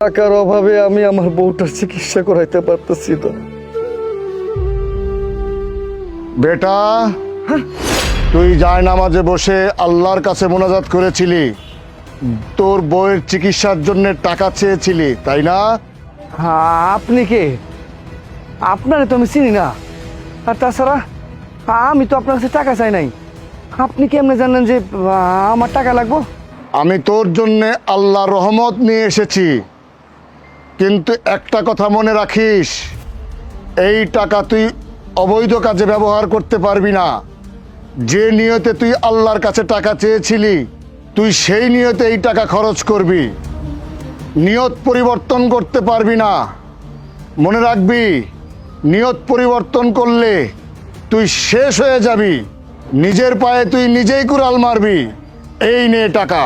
টাকার অভাবে আমি আমার বউটার চিকিৎসা করাইতে পারতেছি না। বেটা, তুই যায় নামাজে বসে আল্লাহর কাছে মোনাজাত করেছিলি, তোর বউয়ের চিকিৎসার জন্য টাকা চেয়েছিলি, তাই না? হ্যাঁ, আপনি কে? আপনারে তো আমি চিনি না। আর তাছাড়া আমি তো আপনার কাছে টাকা চাই নাই। আপনি কেমনে জানেন যে আমার টাকা লাগবো? আমি তোর জন্য আল্লাহর রহমত নিয়ে এসেছি, কিন্তু একটা কথা মনে রাখিস, এই টাকা তুই অবৈধ কাজে ব্যবহার করতে পারবি না। যে নিয়তে তুই আল্লাহর কাছে টাকা চেয়েছিলি, তুই সেই নিয়তে এই টাকা খরচ করবি, নিয়ত পরিবর্তন করতে পারবি না। মনে রাখবি, নিয়ত পরিবর্তন করলে তুই শেষ হয়ে যাবি, নিজের পায়ে তুই নিজেই কুড়াল মারবি। এই নে টাকা।